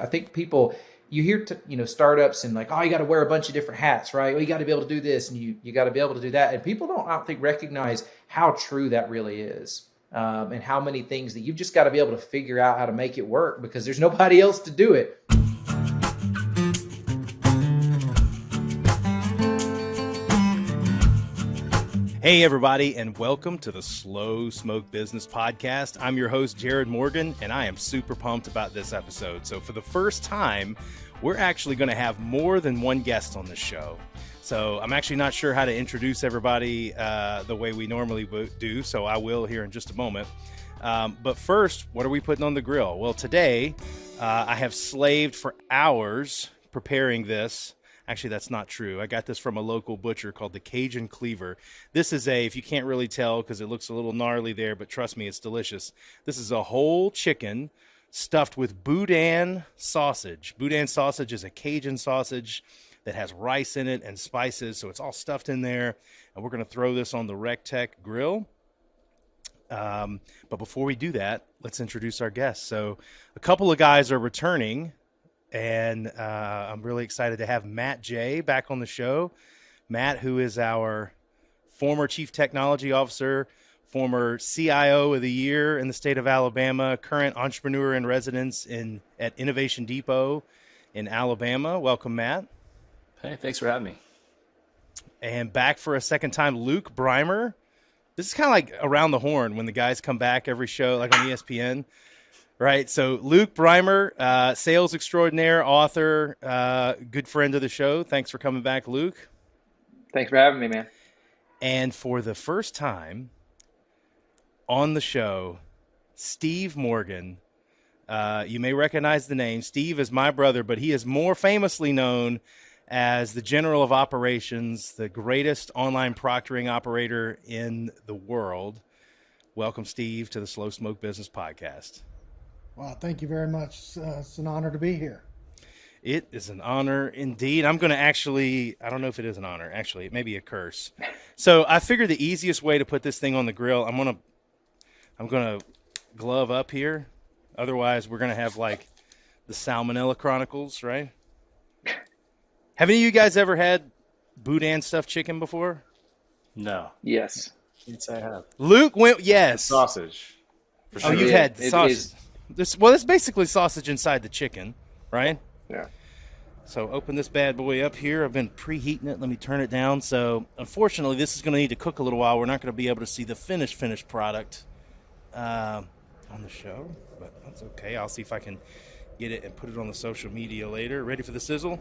I think people, you hear, startups and like, oh, you got to wear a bunch of different hats, right? Well, you got to be able to do this and you got to be able to do that. And people don't, I don't think, recognize how true that really is. And how many things that you've just got to be able to figure out how to make it work because there's nobody else to do it. Hey, everybody, and welcome to the Slow Smoke Business Podcast. I'm your host, Jared Morgan, and I am super pumped about this episode. So for the first time, we're actually going to have more than one guest on this show. So I'm actually not sure how to introduce everybody the way we normally do, so I will here in just a moment. But first, what are we putting on the grill? Well, today, I have slaved for hours preparing this. Actually, that's not true. I got this from a local butcher called the Cajun Cleaver. This is if you can't really tell because it looks a little gnarly there, but trust me, it's delicious. This is a whole chicken stuffed with boudin sausage. Boudin sausage is a Cajun sausage that has rice in it and spices, so it's all stuffed in there. And we're going to throw this on the RecTech grill. But before we do that, let's introduce our guests. So a couple of guys are returning. And I'm really excited to have Matt Jaeh back on the show. Matt, who is our former Chief Technology Officer, former CIO of the Year in the state of Alabama, current entrepreneur in residence at Innovation Depot in Alabama. Welcome, Matt. Hey, thanks for having me. And back for a second time, Luke Brymer. This is kind of like around the horn when the guys come back every show, like on ESPN. Right. So Luke Brymer, sales extraordinaire, author, good friend of the show. Thanks for coming back, Luke. Thanks for having me, man. And for the first time on the show, Steve Morgan. You may recognize the name. Steve is my brother, but he is more famously known as the General of Operations, the greatest online proctoring operator in the world. Welcome, Steve, to the Slow Smoke Business Podcast. Wow, thank you very much. It's an honor to be here. It is an honor indeed. I'm going to I don't know if it is an honor. Actually, it may be a curse. So I figured the easiest way to put this thing on the grill, I'm going to glove up here. Otherwise, we're going to have like the Salmonella Chronicles, right? Have any of you guys ever had boudin stuffed chicken before? No. Yes. Yes, I have. Luke went, yes. Sausage. For sure. Oh, you've had sausage. It's basically sausage inside the chicken, right? Yeah. So open this bad boy up here. I've been preheating it. Let me turn it down. So unfortunately, this is going to need to cook a little while. We're not going to be able to see the finished product on the show, but that's okay. I'll see if I can get it and put it on the social media later. Ready for the sizzle?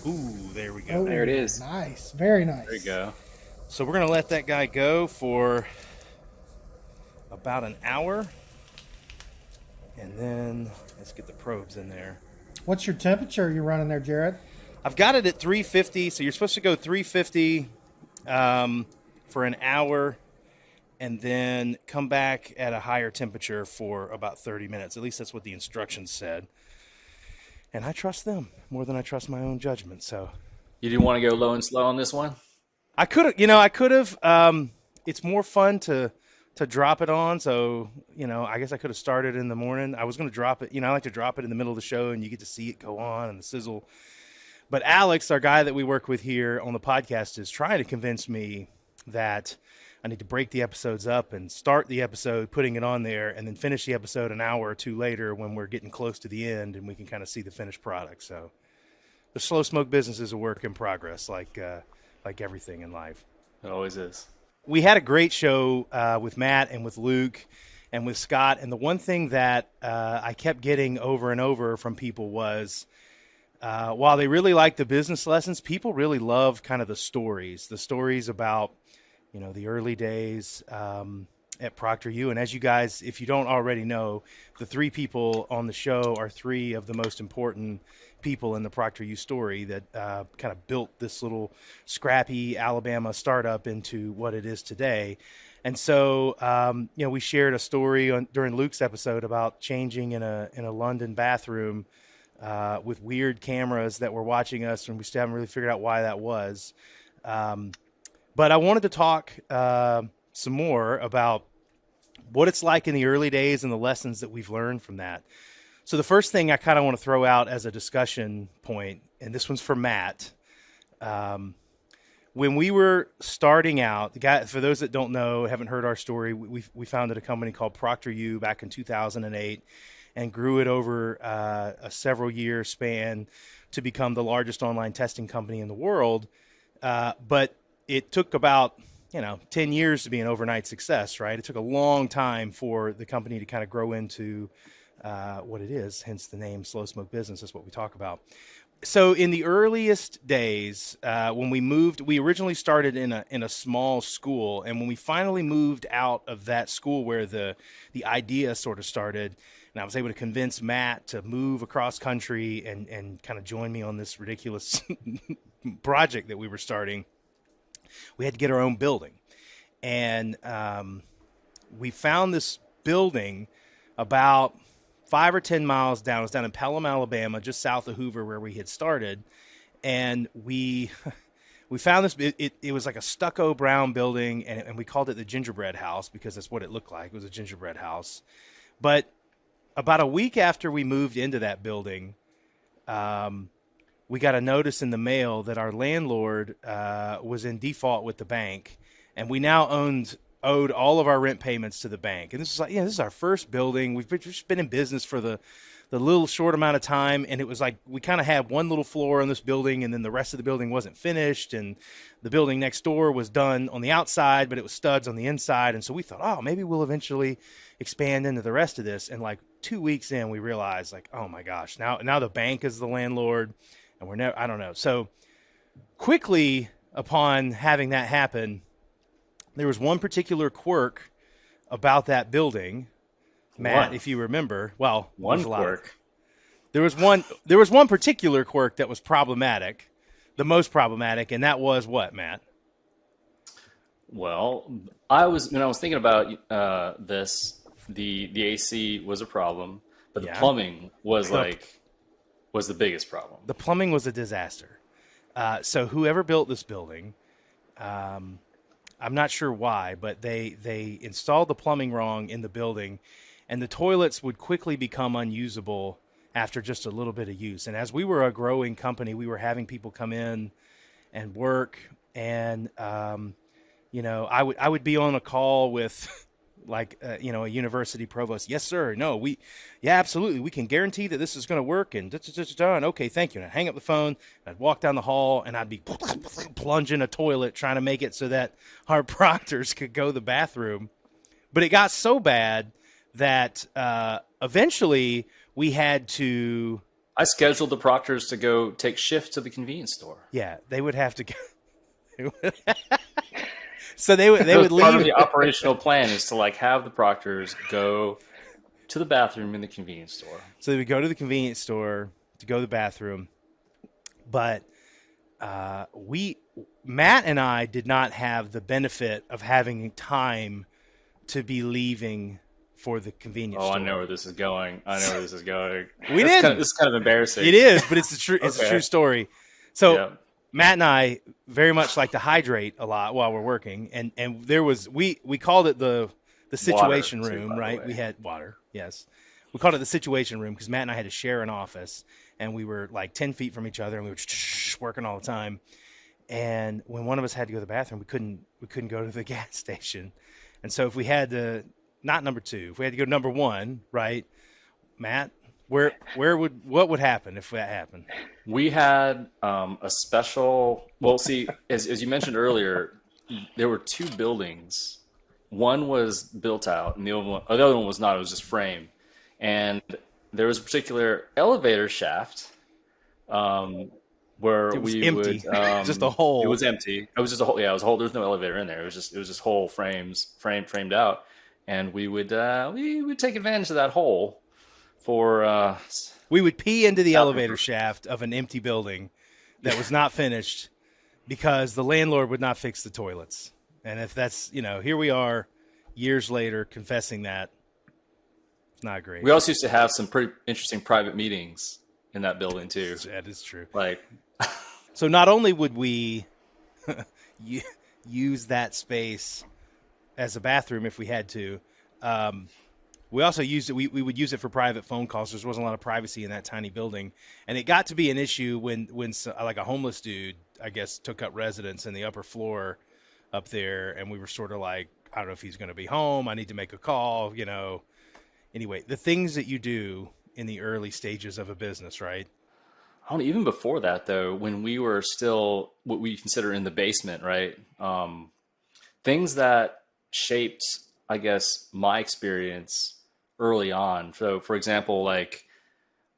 Ooh, there we go. Oh, there it is. Nice. Very nice. There you go. So we're going to let that guy go for about an hour. And then let's get the probes in there. What's your temperature you're running there, Jared? I've got it at 350. So you're supposed to go 350 for an hour and then come back at a higher temperature for about 30 minutes. At least that's what the instructions said. And I trust them more than I trust my own judgment. So you didn't want to go low and slow on this one? I could have. It's more fun to drop it on. So, I guess I could have started in the morning. I was going to drop it. I like to drop it in the middle of the show and you get to see it go on and the sizzle. But Alex, our guy that we work with here on the podcast, is trying to convince me that I need to break the episodes up and start the episode, putting it on there, and then finish the episode an hour or two later when we're getting close to the end and we can kind of see the finished product. So the Slow Smoke business is a work in progress, like everything in life. It always is. We had a great show with Matt and with Luke and with Scott. And the one thing that I kept getting over and over from people was while they really like the business lessons, people really love kind of the stories about, the early days at ProctorU. And as you guys, if you don't already know, the three people on the show are three of the most important people in the ProctorU story that kind of built this little scrappy Alabama startup into what it is today. And so, we shared a story during Luke's episode about changing in a London bathroom with weird cameras that were watching us, and we still haven't really figured out why that was. But I wanted to talk some more about what it's like in the early days and the lessons that we've learned from that. So the first thing I kind of want to throw out as a discussion point, and this one's for Matt. When we were starting out, the guy, for those that don't know, haven't heard our story, we founded a company called Proctor U back in 2008 and grew it over a several year span to become the largest online testing company in the world. But it took about 10 years to be an overnight success, right? It took a long time for the company to kind of grow into what it is, hence the name Slow Smoke Business. Is what we talk about. So in the earliest days, when we moved, we originally started in a small school, and when we finally moved out of that school where the idea sort of started, and I was able to convince Matt to move across country and kind of join me on this ridiculous project that we were starting, we had to get our own building, and we found this building about 5 or 10 miles down. It was down in Pelham, Alabama, just south of Hoover, where we had started. And we found this. It was like a stucco brown building, and we called it the gingerbread house because that's what it looked like. It was a gingerbread house. But about a week after we moved into that building, we got a notice in the mail that our landlord was in default with the bank, and we now owed all of our rent payments to the bank. And this is this is our first building. We've just been in business for the little short amount of time. And it was like, we kind of had one little floor on this building, and then the rest of the building wasn't finished. And the building next door was done on the outside, but it was studs on the inside. And so we thought, oh, maybe we'll eventually expand into the rest of this. And like 2 weeks in, we realized like, oh my gosh, now the bank is the landlord, and I don't know. So quickly upon having that happen, there was one particular quirk about that building, Matt, if you remember. Well, one quirk. There was one particular quirk that was problematic, the most problematic, and that was what, Matt? Well, when I was thinking about this, the AC was a problem, but the plumbing was the biggest problem. The plumbing was a disaster. So whoever built this building, I'm not sure why, but they installed the plumbing wrong in the building, and the toilets would quickly become unusable after just a little bit of use. And as we were a growing company, we were having people come in and work, and I would be on a call with a university provost. Yes, sir. No, absolutely. We can guarantee that this is going to work. And okay, thank you. And I'd hang up the phone. I'd walk down the hall, and I'd be plunging a toilet trying to make it so that our proctors could go to the bathroom. But it got so bad that eventually we had to. I scheduled the proctors to go take shift to the convenience store. Yeah, they would have to go. So they would leave. Part of the operational plan is to have the proctors go to the bathroom in the convenience store. So they would go to the convenience store to go to the bathroom, but Matt and I did not have the benefit of having time to be leaving for the convenience store. I know where this is going. We didn't. This is kind of embarrassing. It is, but it's it's a true story. So. Yeah. Matt and I very much like to hydrate a lot while we're working, and there was we called it the situation room, right? We had water, yes. We called it the situation room because Matt and I had to share an office, and we were like 10 feet from each other, and we were working all the time. And when one of us had to go to the bathroom, we couldn't go to the gas station, and so if we had to, not number two, if we had to go to number one, right, Matt? What would happen if that happened? We had a special. Well, see, as you mentioned earlier, there were two buildings. One was built out, and the other one was not. It was just frame, and there was a particular elevator shaft where it was we empty. would just a hole. It was empty. It was just a hole. Yeah, it was a hole. There was no elevator in there. It was just whole framed out, and we would take advantage of that hole. We would pee into the elevator shaft of an empty building that was not finished because the landlord would not fix the toilets. And if that's, here we are years later confessing that, it's not great. We also used to have some pretty interesting private meetings in that building too. That is true. So not only would we use that space as a bathroom if we had to, we also used it. We would use it for private phone calls. There wasn't a lot of privacy in that tiny building, and it got to be an issue when like a homeless dude, I guess, took up residence in the upper floor up there, and we were sort of like, I don't know if he's going to be home. I need to make a call, you know. Anyway, the things that you do in the early stages of a business, right? Even before that, though, when we were still what we consider in the basement, right? Things that shaped, I guess, my experience early on. So, for example, like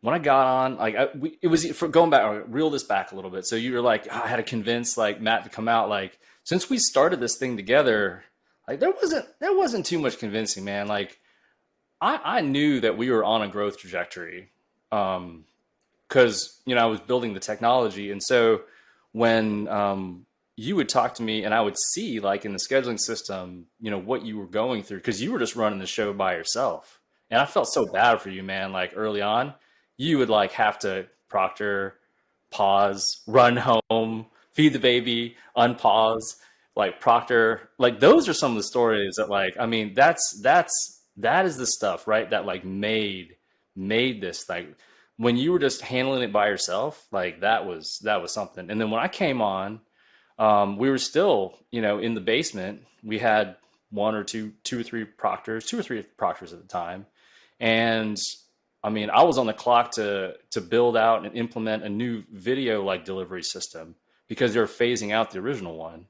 when I got on, like it was for going back, I'll reel this back a little bit. So you were like, I had to convince like Matt to come out. Like since we started this thing together, like there wasn't too much convincing, man. Like I knew that we were on a growth trajectory. Because I was building the technology, and so when you would talk to me, and I would see like in the scheduling system, what you were going through, because you were just running the show by yourself, and I felt so bad for you, man. Like early on, you would like have to proctor, pause, run home, feed the baby, unpause, like proctor. Like those are some of the stories that, like, I mean, that is the stuff, right? That like made this like. When you were just handling it by yourself, like that was something. And then when I came on, we were still, in the basement. We had two or three proctors at the time. And I mean, I was on the clock to build out and implement a new video like delivery system because they were phasing out the original one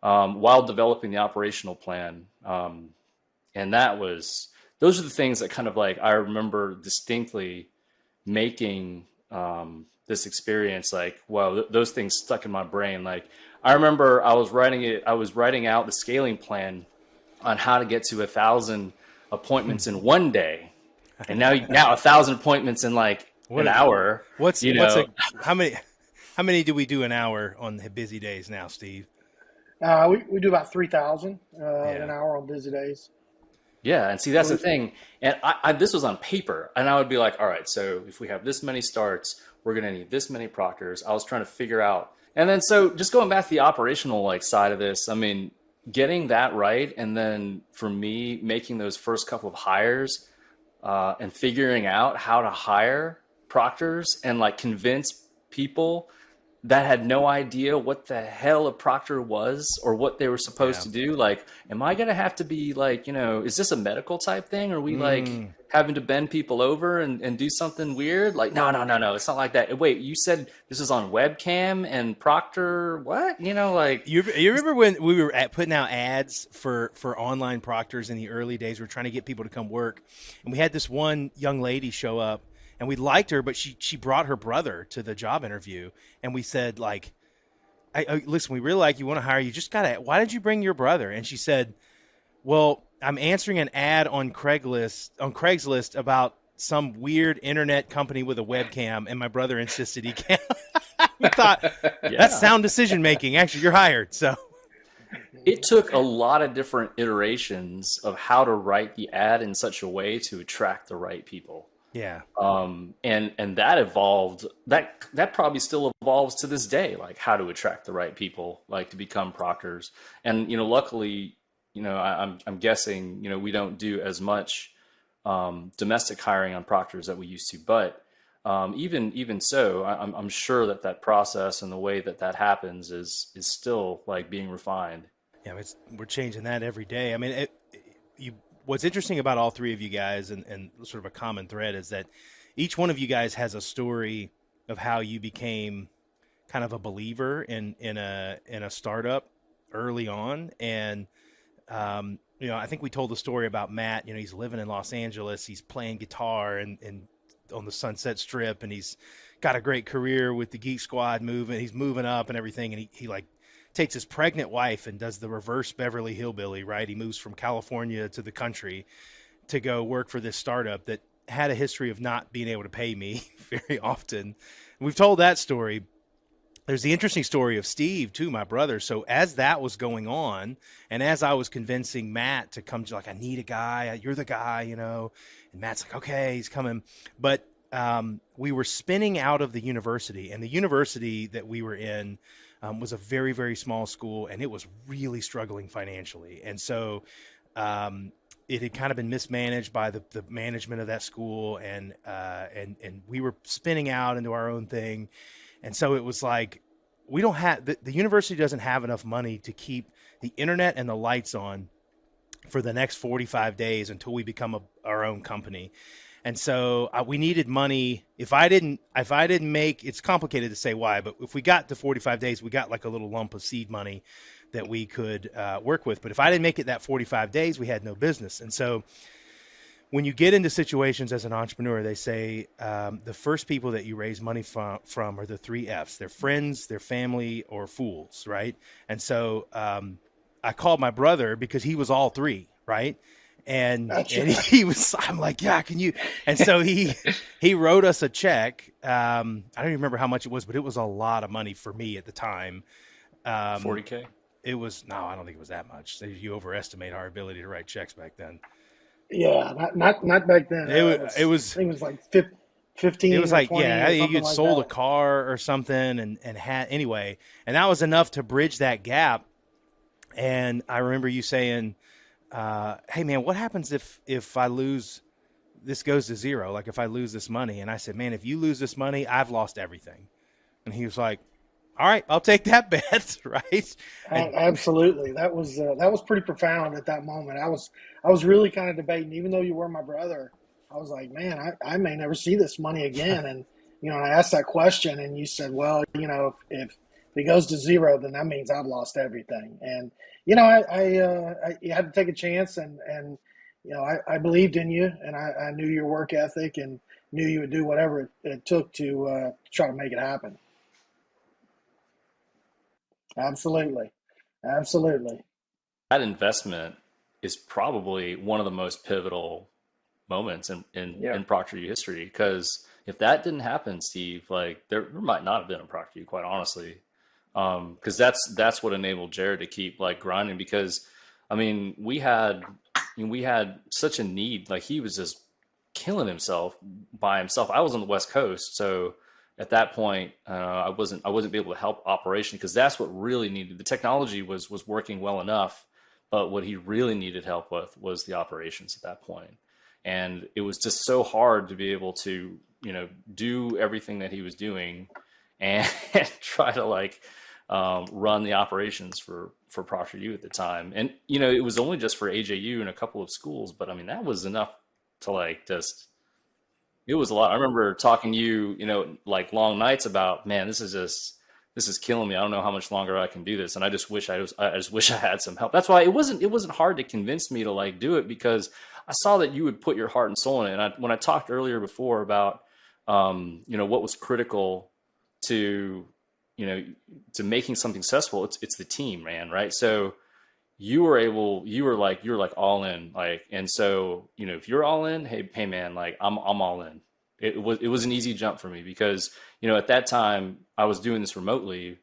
while developing the operational plan. And those are the things that kind of like I remember distinctly making this experience. Like, wow, those things stuck in my brain. Like I remember I was writing out the scaling plan on how to get to 1,000 appointments in one day, and now 1,000 appointments in like an hour. How many do we do an hour on the busy days now, Steve? We do about 3,000 an hour on busy days. Yeah, and see, that's the thing. And this was on paper, and I would be like, all right, so if we have this many starts, we're going to need this many proctors. I was trying to figure out. And then so just going back to the operational like side of this, I mean, getting that right, and then for me, making those first couple of hires and figuring out how to hire proctors and like convince people that had no idea what the hell a proctor was or what they were supposed to do. Like, am I going to have to be like, is this a medical type thing? Are we like having to bend people over and do something weird? Like, no. It's not like that. Wait, you said this is on webcam and proctor. What? Like you remember when we were putting out ads for online proctors in the early days? We were trying to get people to come work, and we had this one young lady show up. And we liked her, but she brought her brother to the job interview. And we said, like, listen, we really like you, want to hire you. Just why did you bring your brother? And she said, well, I'm answering an ad on Craigslist about some weird internet company with a webcam, and my brother insisted he can. We thought, that's sound decision making. Actually, you're hired. So it took a lot of different iterations of how to write the ad in such a way to attract the right people. Yeah. And that evolved, that probably still evolves to this day, like how to attract the right people, like to become proctors. And, luckily, I'm guessing, we don't do as much, domestic hiring on proctors that we used to, but, even so, I'm sure that process and the way that happens is still like being refined. Yeah. We're changing that every day. I mean, what's interesting about all three of you guys and sort of a common thread is that each one of you guys has a story of how you became kind of a believer in a startup early on. And, I think we told the story about Matt, he's living in Los Angeles, he's playing guitar and on the Sunset Strip, and he's got a great career with the Geek Squad movement. He's moving up and everything. And he like takes his pregnant wife and does the reverse Beverly Hillbilly, right? He moves from California to the country to go work for this startup that had a history of not being able to pay me very often. And we've told that story. There's the interesting story of Steve too, my brother. So as that was going on, and as I was convincing Matt to come to, like, I need a guy, you're the guy, and Matt's like, okay, he's coming. But we were spinning out of the university, and the university that we were in was a very, very small school, and it was really struggling financially. And so it had kind of been mismanaged by the management of that school, and we were spinning out into our own thing. And so it was like, we don't have, the university doesn't have enough money to keep the internet and the lights on for the next 45 days until we become our own company. And so we needed money. If I didn't make, it's complicated to say why, but if we got to 45 days, we got like a little lump of seed money that we could work with. But if I didn't make it that 45 days, we had no business. And so when you get into situations as an entrepreneur, they say the first people that you raise money from are the 3 F's. They're friends, their family, or fools, right? And so I called my brother because he was all 3, right? And he was, I'm like, yeah, can you? And so he wrote us a check. I don't even remember how much it was, but it was a lot of money for me at the time. $40K. It was, no, I don't think it was that much. You overestimate our ability to write checks back then. Yeah, not back then. It was, I think it was like 15. it was or like, 20 yeah, or you'd something like sold that. a car or something and had, anyway, and that was enough to bridge that gap. And I remember you saying, hey man, what happens if I lose, this goes to zero? Like if I lose this money? And I said, man, if you lose this money, I've lost everything. And he was like, all right, I'll take that bet. Right. Absolutely. That was pretty profound at that moment. I was really kind of debating, even though you were my brother, I was like, man, I may never see this money again. And, I asked that question and you said, well, if it goes to zero, then that means I've lost everything. And, you had to take a chance and I believed in you and I knew your work ethic and knew you would do whatever it took to try to make it happen. Absolutely. That investment is probably one of the most pivotal moments in Procter U history, because if that didn't happen, Steve, like there might not have been a Procter U, quite honestly, because that's what enabled Jared to keep like grinding. Because I mean, we had such a need. Like he was just killing himself by himself. I was on the West Coast, so at that point, I wasn't able to help operation, because that's what really needed. The technology was working well enough, but what he really needed help with was the operations at that point. And it was just so hard to be able to, do everything that he was doing and try to like run the operations for Procter U at the time. And, it was only just for AJU and a couple of schools, but I mean, that was enough to like just, it was a lot. I remember talking to you, like long nights about, man, this is killing me. I don't know how much longer I can do this. And I just wish I had some help. That's why it wasn't hard to convince me to like do it, because I saw that you would put your heart and soul in it. And when I talked earlier before about, what was critical to making something successful, it's the team, man. Right. So you were like all in, like, and so, if you're all in, hey man, like I'm all in. It was an easy jump for me because, at that time I was doing this remotely,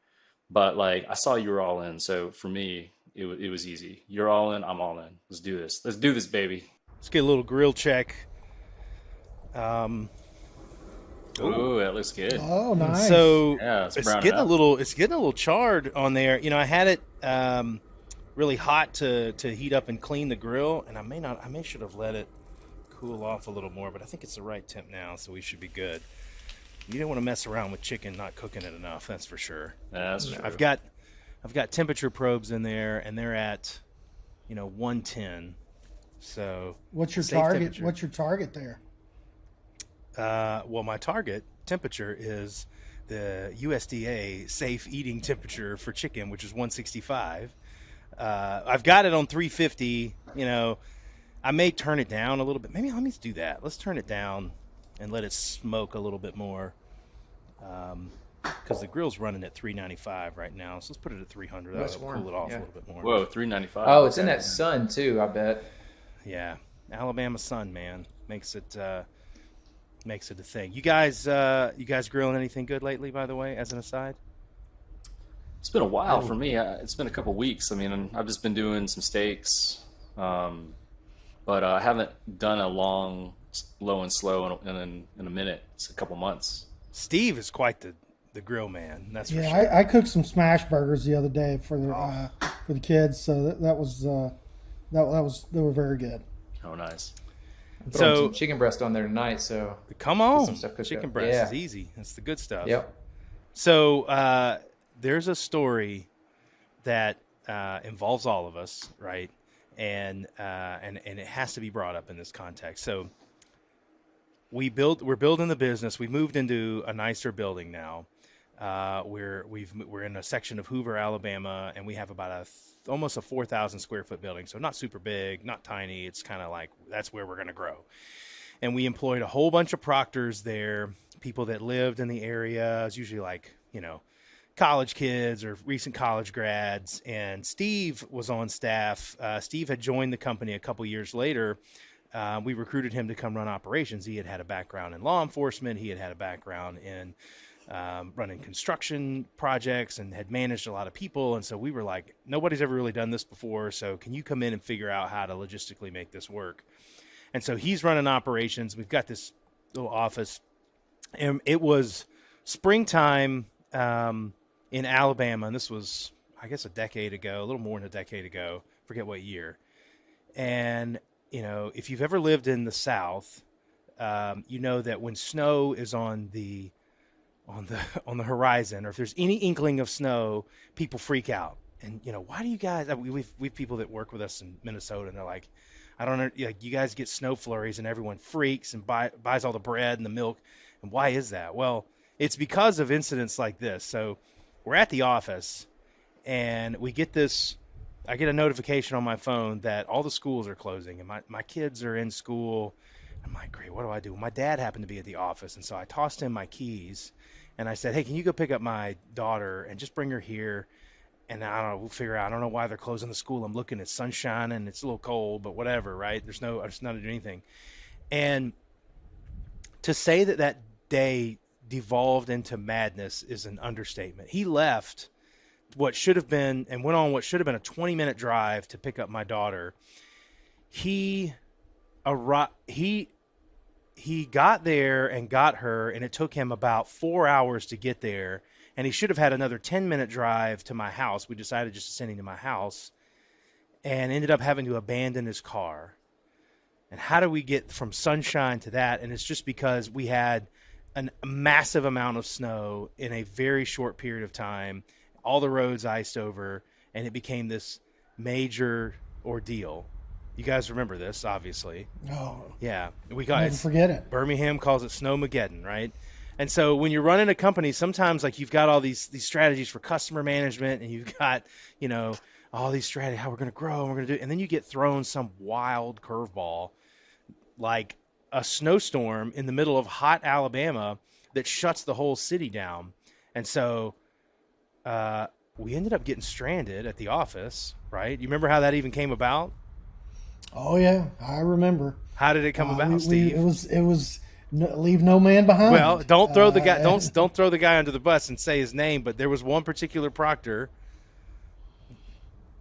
but like I saw you were all in. So for me, it was easy. You're all in, I'm all in. Let's do this, baby. Let's get a little grill check. Oh, that looks good. Oh, nice. So yeah, it's getting a little charred on there. I had it really hot to heat up and clean the grill, and I should have let it cool off a little more, but I think it's the right temp now, so we should be good. You don't want to mess around with chicken not cooking it enough, that's for sure. That's true. I've got temperature probes in there, and they're at 110. So what's your target? Temperature. What's your target there? Well, my target temperature is the USDA safe eating temperature for chicken, which is 165. I've got it on 350. I may turn it down a little bit. Maybe let me do that. Let's turn it down and let it smoke a little bit more. Because the grill's running at 395 right now. So let's put it at 300. That'll cool it off a little bit more. Whoa, 395. Oh, it's in that sun too, I bet. Yeah. Alabama sun, man. Makes it a thing. You guys grilling anything good lately, by the way, as an aside? It's been a while for me. It's been a couple weeks. I mean, I've just been doing some steaks, but I haven't done a long, low and slow in a minute. It's a couple months. Steve is quite the grill man. That's for sure. I cooked some smash burgers the other day for the kids, so they were very good. Oh, nice. I'm throwing So some chicken breast on there tonight. So come get on, some stuff cooked chicken up. breast Yeah. is easy. That's the good stuff. Yep. So there's a story that involves all of us, right? And it has to be brought up in this context. So we're building the business. We moved into a nicer building now. We're in a section of Hoover, Alabama, and we have about almost a 4,000 square foot building. So not super big, not tiny. It's kind of like that's where we're going to grow. And we employed a whole bunch of proctors there, people that lived in the area. It's usually like, college kids or recent college grads. And Steve was on staff. Steve had joined the company a couple years later. We recruited him to come run operations. He had a background in law enforcement. He had a background in running construction projects and had managed a lot of people. And so we were like, nobody's ever really done this before. So can you come in and figure out how to logistically make this work? And so he's running operations. We've got this little office, and it was springtime in Alabama. And this was, I guess, a decade ago, a little more than a decade ago, forget what year. And, if you've ever lived in the South, you know that when snow is on the horizon, or if there's any inkling of snow, people freak out. And why do you guys? We've people that work with us in Minnesota, and they're like, I don't know, you guys get snow flurries, and everyone freaks and buys all the bread and the milk. And why is that? Well, it's because of incidents like this. So we're at the office, and I get a notification on my phone that all the schools are closing, and my kids are in school. I'm like, great, what do I do? My dad happened to be at the office, and so I tossed him my keys. And I said, hey, can you go pick up my daughter and just bring her here? And I don't know, we'll figure out. I don't know why they're closing the school. I'm looking at sunshine and it's a little cold, but whatever, right? I just not to do anything. And to say that day devolved into madness is an understatement. He left what should have been and went on what should have been a 20-minute drive to pick up my daughter. He got there and got her, and it took him about 4 hours to get there. And he should have had another 10-minute drive to my house. We decided just to send him to my house, and ended up having to abandon his car. And how do we get from sunshine to that? And it's just because we had a massive amount of snow in a very short period of time, all the roads iced over, and it became this major ordeal. You guys remember this, obviously. Oh, Yeah. never forget it. Birmingham calls it Snowmageddon, right? And so when you're running a company, sometimes like you've got all these strategies for customer management, and you've got, all these strategies, how we're going to grow and we're going to do, and then you get thrown some wild curveball like a snowstorm in the middle of hot Alabama that shuts the whole city down. And so we ended up getting stranded at the office, right? You remember how that even came about? Oh yeah, I remember. How did it come about, Steve? It was leave no man behind. Well, don't throw the guy. Don't throw the guy under the bus and say his name. But there was one particular proctor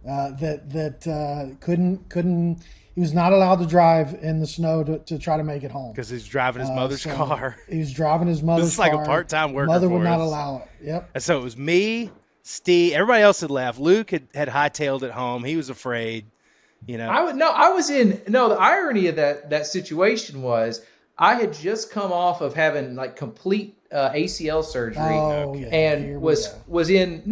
that couldn't. He was not allowed to drive in the snow to try to make it home because he's driving his mother's car. He was driving his mother's car. This is like a part-time worker. Mother would for not us. allow it. Yep. And so it was me, Steve. Everybody else had left. Luke had hightailed it home. He was afraid. The irony of that situation was I had just come off of having like complete ACL surgery and was in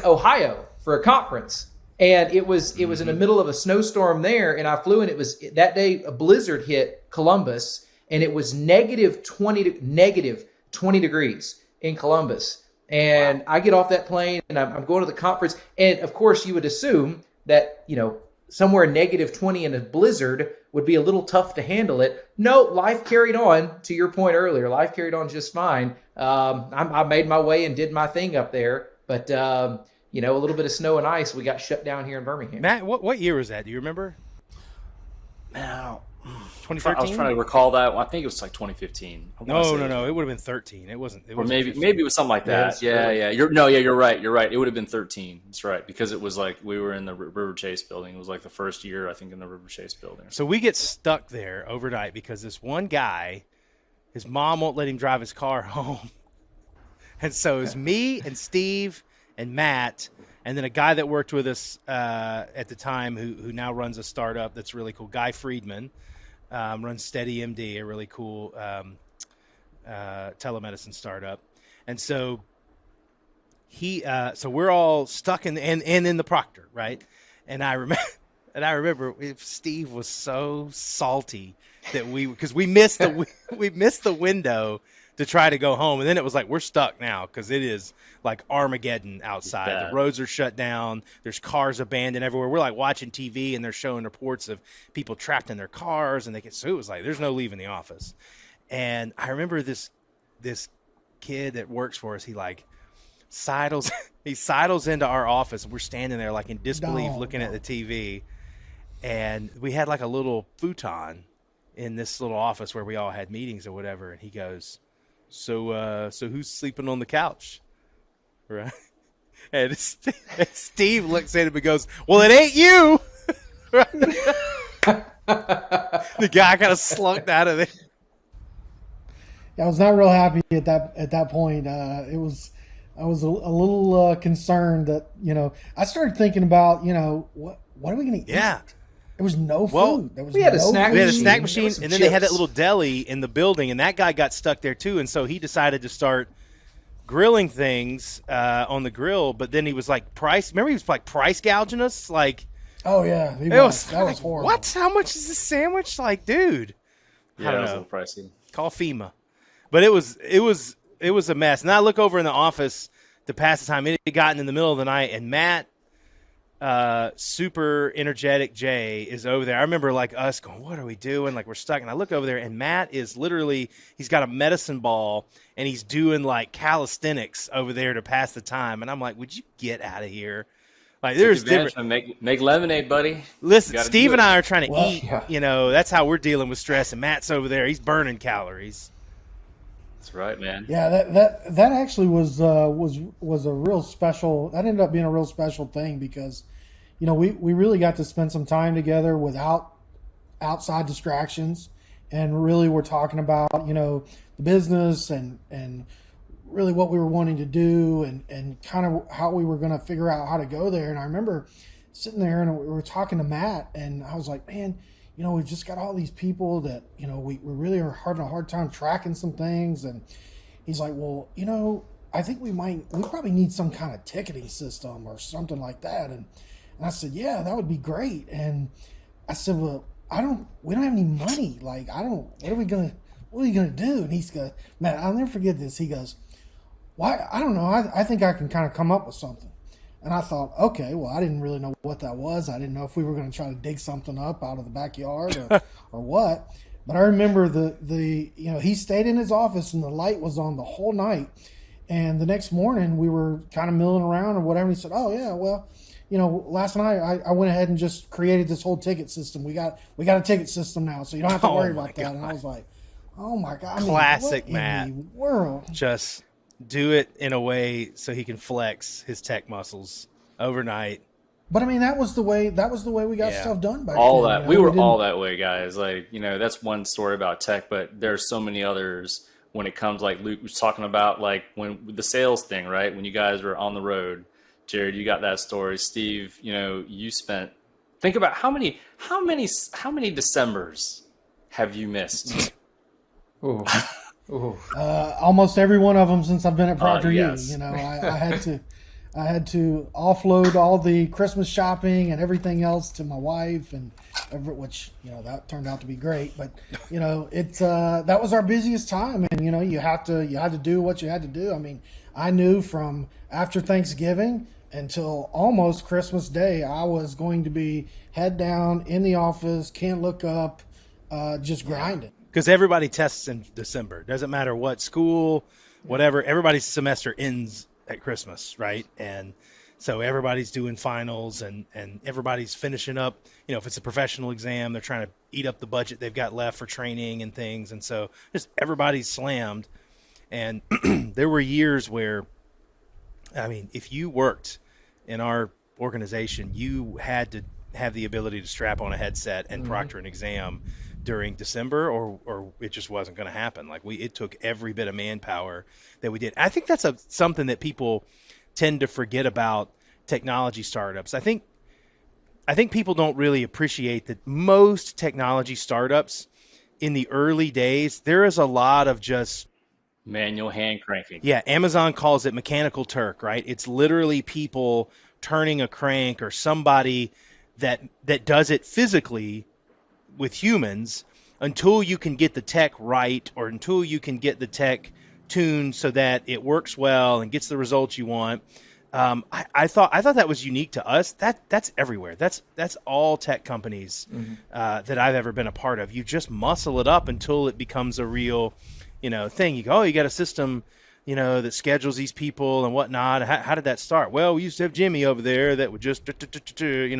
Ohio for a conference, and it was in the middle of a snowstorm there, and I flew, and it was that day a blizzard hit Columbus, and it was negative 20 degrees in Columbus, and wow. I get off that plane and I'm going to the conference, and of course you would assume that somewhere negative 20 in a blizzard would be a little tough to handle it. No, life carried on. To your point earlier, life carried on just fine. I made my way and did my thing up there. But, a little bit of snow and ice, we got shut down here in Birmingham. Matt, what year was that? Do you remember? Now, 2013? I was trying to recall that. I think it was like 2015. No. It would have been 13. It wasn't. Or maybe it was something like that. Yeah. You're right. You're right. It would have been 13. That's right, because it was like we were in the River Chase building. It was like the first year, I think, in the River Chase building. So we get stuck there overnight because this one guy, his mom won't let him drive his car home, and so it was me and Steve and Matt And then a guy that worked with us at the time who now runs a startup that's really cool, Guy Friedman, runs Steady MD, a really cool telemedicine startup. And so so we're all stuck in the Proctor, right? And I remember if Steve was so salty that because we missed the window to try to go home, and then it was like we're stuck now because it is like Armageddon outside. The roads are shut down. There's cars abandoned everywhere. We're like watching TV, and they're showing reports of people trapped in their cars, and so it was like there's no leaving the office. And I remember this kid that works for us. He sidles into our office, and we're standing there like in disbelief looking at the TV, and we had like a little futon in this little office where we all had meetings or whatever, and he goes, so who's sleeping on the couch, right? And Steve looks at him and goes, well, it ain't you. The guy kind of slunked out of there. Yeah, I was not real happy at that point. I was a little concerned that, I started thinking about, what are we going to eat? There was no food. We had a snack machine, and then they had that little deli in the building, and that guy got stuck there too. And so he decided to start grilling things on the grill. But then he was like remember he was like price gouging us, like. Oh yeah, that was horrible. What? How much is this sandwich? Like, dude. Yeah, I don't it was know. a little pricey. Call FEMA. But it was a mess. And I look over in the office to pass the time. It had gotten in the middle of the night, and Matt, super energetic Jaeh, is over there. I remember like us going, what are we doing? Like we're stuck. And I look over there, and Matt is literally, he's got a medicine ball, and he's doing like calisthenics over there to pass the time. And I'm like, would you get out of here? Like there's different. Make lemonade, buddy. Listen, Steve and I are trying to eat. Yeah. That's how we're dealing with stress. And Matt's over there; he's burning calories. That's right, man. Yeah, that actually was a real special. That ended up being a real special thing because, we really got to spend some time together without outside distractions, and really we're talking about the business and really what we were wanting to do and kind of how we were going to figure out how to go there. And I remember sitting there and we were talking to Matt, and I was like, man, we've just got all these people that, we really are having a hard time tracking some things. And he's like, well, I think we probably need some kind of ticketing system or something like that. And I said, yeah, that would be great. And I said, well, we don't have any money. Like, what are we going to do? And he's going, man, I'll never forget this. He goes, why? I don't know. I think I can kind of come up with something. And I thought, okay, well, I didn't really know what that was. I didn't know if we were going to try to dig something up out of the backyard or what. But I remember he stayed in his office and the light was on the whole night. And the next morning we were kind of milling around or whatever. And he said, oh yeah, well, last night I went ahead and just created this whole ticket system. We got a ticket system now, so you don't have to worry about that. And I was like, oh my God. Classic Matt. In the world. Just do it in a way so he can flex his tech muscles overnight. But that was the way we got stuff done back all then. That we were all that way, guys. Like, that's one story about tech, but there's so many others when it comes, like Luke was talking about, like when the sales thing, right? When you guys were on the road, Jared, you got that story. Steve, you think about how many Decembers have you missed? Ooh. Almost every one of them since I've been at Procter yes. I had to offload all the Christmas shopping and everything else to my wife, which that turned out to be great. But that was our busiest time, and you had to do what you had to do. I knew from after Thanksgiving until almost Christmas Day, I was going to be head down in the office, can't look up, just grinding. Because everybody tests in December. Doesn't matter what school, whatever. Everybody's semester ends at Christmas, right? And so everybody's doing finals and everybody's finishing up. If it's a professional exam, they're trying to eat up the budget they've got left for training and things. And so just everybody's slammed. And there were years where, if you worked in our organization, you had to have the ability to strap on a headset and proctor an exam during December, or it just wasn't going to happen. Like it took every bit of manpower that we did. I think that's something that people tend to forget about technology startups. I think people don't really appreciate that most technology startups in the early days, there is a lot of just Manual hand cranking. yeah, Amazon calls it mechanical Turk, right? It's literally people turning a crank or somebody that does it physically with humans until you can get the tech right or until you can get the tech tuned so that it works well and gets the results you want. I thought that was unique to us. That's everywhere. That's all tech companies that I've ever been a part of. You just muscle it up until it becomes a real, thing. You go, oh, you got a system, that schedules these people and whatnot. How did that start? Well, we used to have Jimmy over there that would just,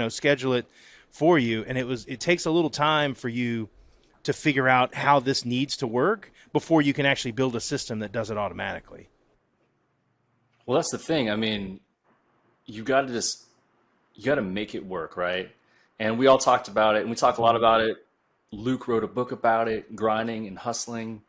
schedule it for you. And it takes a little time for you to figure out how this needs to work before you can actually build a system that does it automatically. Well, that's the thing. I mean, you got to make it work, right? And we all talked about it, and we talk a lot about it. Luke wrote a book about it, grinding and hustling.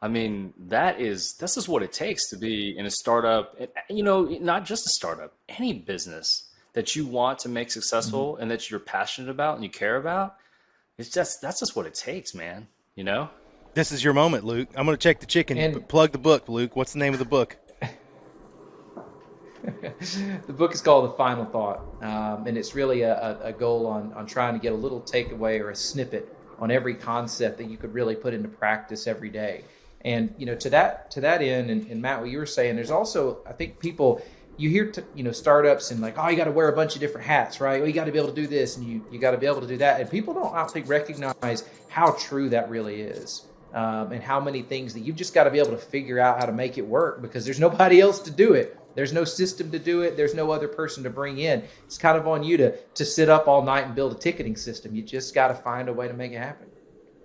I mean, this is what it takes to be in a startup, not just a startup, any business that you want to make successful and that you're passionate about and you care about. That's just what it takes, man. This is your moment, Luke. I'm going to check the chicken. And- Plug the book, Luke. What's the name of the book? The book is called The Final Thought, and it's really a goal on trying to get a little takeaway or a snippet on every concept that you could really put into practice every day. And to that end, and Matt, what you were saying, there's also, I think, people, you hear startups and like, oh, you got to wear a bunch of different hats, right? Well, you got to be able to do this and you got to be able to do that, and people don't, I don't think, recognize how true that really is. And how many things that you've just got to be able to figure out how to make it work, because there's nobody else to do it. There's no system to do it. There's no other person to bring in. It's kind of on you to sit up all night and build a ticketing system. You just got to find a way to make it happen.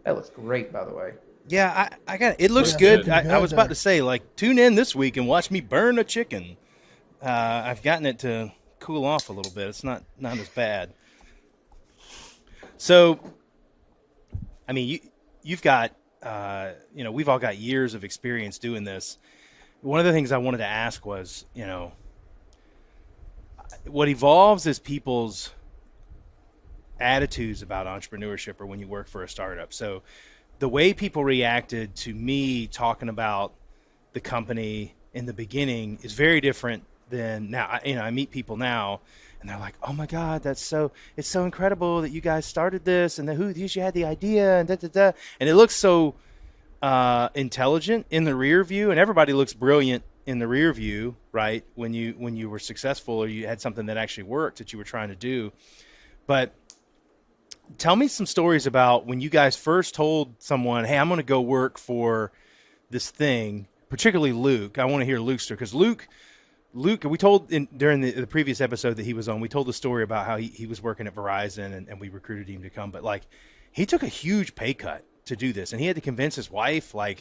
That looks great, by the way. Yeah, I got it. It looks Yeah, good. good I was there. about to say, tune in this week and watch me burn a chicken. I've gotten it to cool off a little bit. It's not as bad. So, I mean, you've got, we've all got years of experience doing this. One of the things I wanted to ask was, what evolves is people's attitudes about entrepreneurship or when you work for a startup. So the way people reacted to me talking about the company in the beginning is very different than now. I meet people now and they're like, oh my God, it's so incredible that you guys started this and who you had the idea and And it looks so intelligent in the rear view, and everybody looks brilliant in the rear view, right? When you were successful or you had something that actually worked that you were trying to do. But tell me some stories about when you guys first told someone, hey, I'm going to go work for this thing, particularly Luke. I want to hear Luke's story, because Luke, we told during the previous episode that he was on, we told the story about how he was working at Verizon and we recruited him to come, but he took a huge pay cut to do this, and he had to convince his wife, hey,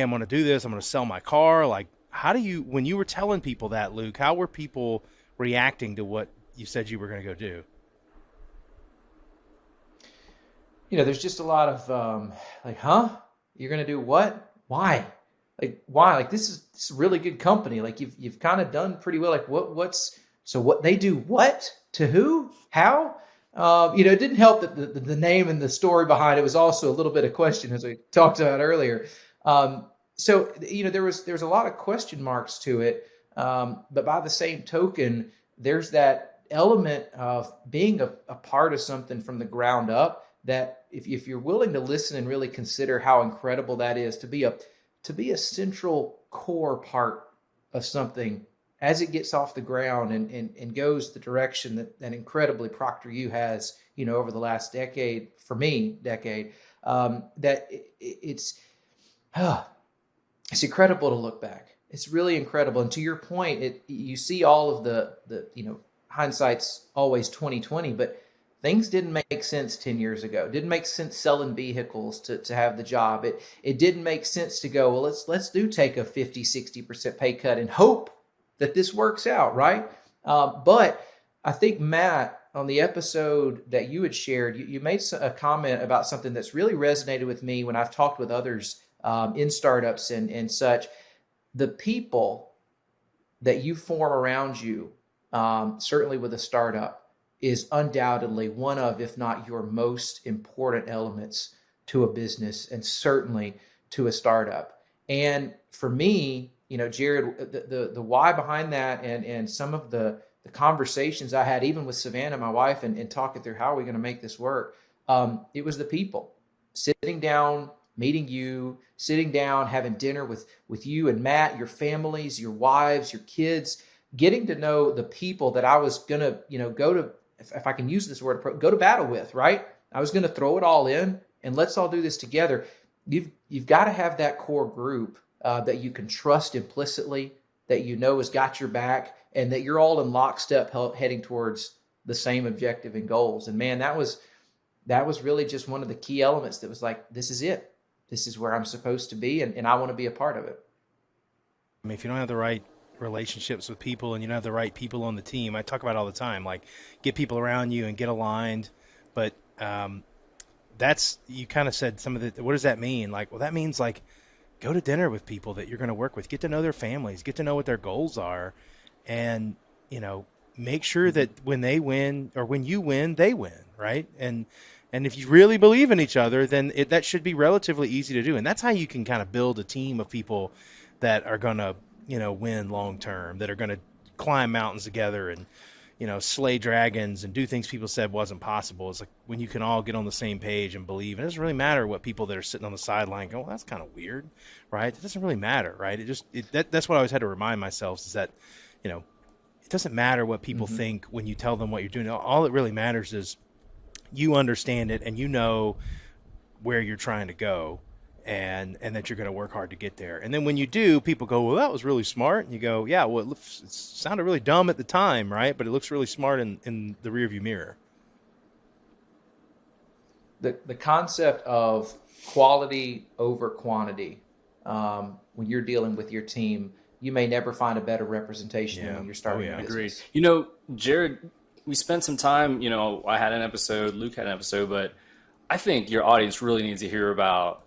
I'm going to do this. I'm going to sell my car. When you were telling people that, Luke, how were people reacting to what you said you were going to go do? There's just a lot of huh? You're going to do what? Why? Why? This is a really good company. You've kind of done pretty well. What they do? What to who? How? It didn't help that the name and the story behind it was also a little bit of question, as we talked about earlier. So there was a lot of question marks to it. But by the same token, there's that element of being a part of something from the ground up, that if you're willing to listen and really consider how incredible that is, to be a central core part of something as it gets off the ground and goes the direction that incredibly Procter U has, over the last decade, that it's incredible to look back. It's really incredible. And to your point, you see all of the hindsight's always 2020, but things didn't make sense 10 years ago. It didn't make sense selling vehicles to have the job. It didn't make sense to go, well, let's take a 50, 60% pay cut and hope that this works out, right? But I think, Matt, on the episode that you had shared, you made a comment about something that's really resonated with me when I've talked with others in startups and such. The people that you form around you certainly with a startup, is undoubtedly one of, if not your most important elements to a business, and certainly to a startup. And for me, Jared, the why behind that, and some of the conversations I had, even with Savannah, my wife, and talking through how are we going to make this work, it was the people sitting down, meeting you, sitting down, having dinner with you and Matt, your families, your wives, your kids, getting to know the people that I was going to, go to, if I can use this word, go to battle with, right? I was going to throw it all in and let's all do this together. You've got to have that core group that you can trust implicitly, that has got your back, and that you're all in lockstep heading towards the same objective and goals. And man, that was really just one of the key elements that was like, this is it. This is where I'm supposed to be, and I want to be a part of it. I mean, if you don't have the right relationships with people and you don't have the right people on the team, I talk about it all the time, like get people around you and get aligned. But that's, you kind of said some of the, what does that mean? Like, well, that means like go to dinner with people that you're going to work with, get to know their families, get to know what their goals are, and, make sure that when they win or when you win, they win, right? And if you really believe in each other, then that should be relatively easy to do. And that's how you can kind of build a team of people that are going to, win long term, that are going to climb mountains together and, slay dragons and do things people said wasn't possible. It's like when you can all get on the same page and believe. And it doesn't really matter what people that are sitting on the sideline go, well, that's kind of weird, right? It doesn't really matter, right? That's what I always had to remind myself, is that, it doesn't matter what people think when you tell them what you're doing. All that really matters is you understand it and you know where you're trying to go, and that you're going to work hard to get there. And then when you do, people go, well, that was really smart. And you go, yeah, well, it sounded really dumb at the time, right? But it looks really smart in the rearview mirror. The concept of quality over quantity, when you're dealing with your team, you may never find a better representation than when you're starting a business. Agreed. Jared, we spent some time, I had an episode, Luke had an episode, but I think your audience really needs to hear about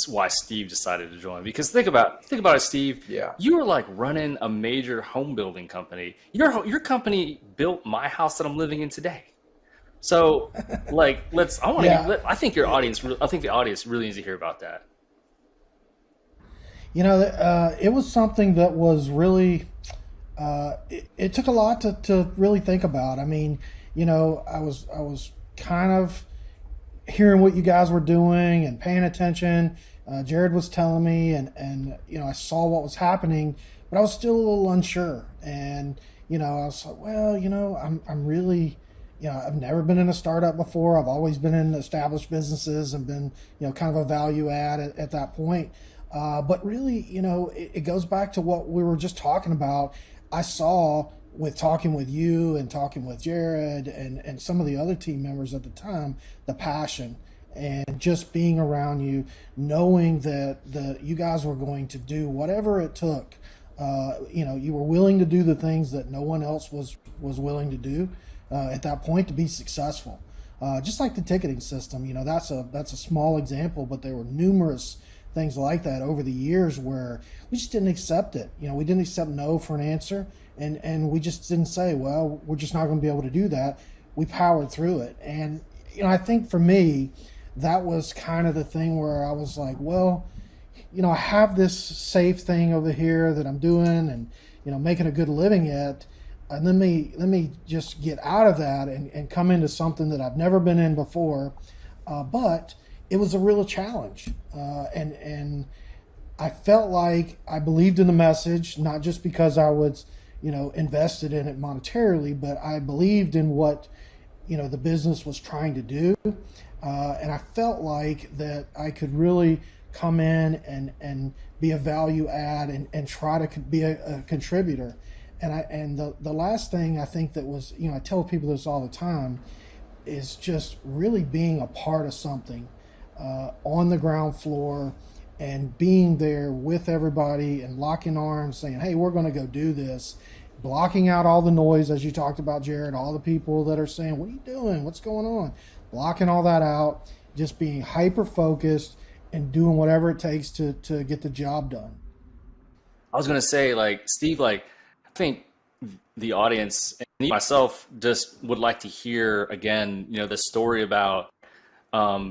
why Steve decided to join. Because think about it, Steve. Yeah. You were like running a major home building company. Your company built my house that I'm living in today. So, like, I think the audience really needs to hear about that. It was something that was really, it took a lot to really think about. I mean, I was kind of hearing what you guys were doing and paying attention. Jared was telling me, and I saw what was happening, but I was still a little unsure. And, I was like, well, I'm really, I've never been in a startup before. I've always been in established businesses and been, kind of a value add at that point. But really, it goes back to what we were just talking about. I saw with talking with you and talking with Jared and some of the other team members at the time, the passion and just being around you, knowing that you guys were going to do whatever it took. You were willing to do the things that no one else was willing to do at that point to be successful. Just like the ticketing system, that's a small example, but there were numerous things like that over the years where we just didn't accept it. We didn't accept no for an answer, and we just didn't say, well, we're just not going to be able to do that. We powered through it. And, I think for me, that was kind of the thing where I was like, well, I have this safe thing over here that I'm doing and, making a good living at. And let me just get out of that and come into something that I've never been in before. But it was a real challenge. And I felt like I believed in the message, not just because I was, invested in it monetarily, but I believed in what, the business was trying to do. And I felt like that I could really come in and be a value add and try to be a contributor. And the last thing I think that was, I tell people this all the time, is just really being a part of something on the ground floor and being there with everybody and locking arms saying, hey, we're going to go do this, blocking out all the noise, as you talked about, Jared, all the people that are saying, what are you doing? What's going on? Blocking all that out, just being hyper focused and doing whatever it takes to get the job done. I was going to say, like, Steve, like, I think the audience myself just would like to hear again, the story about,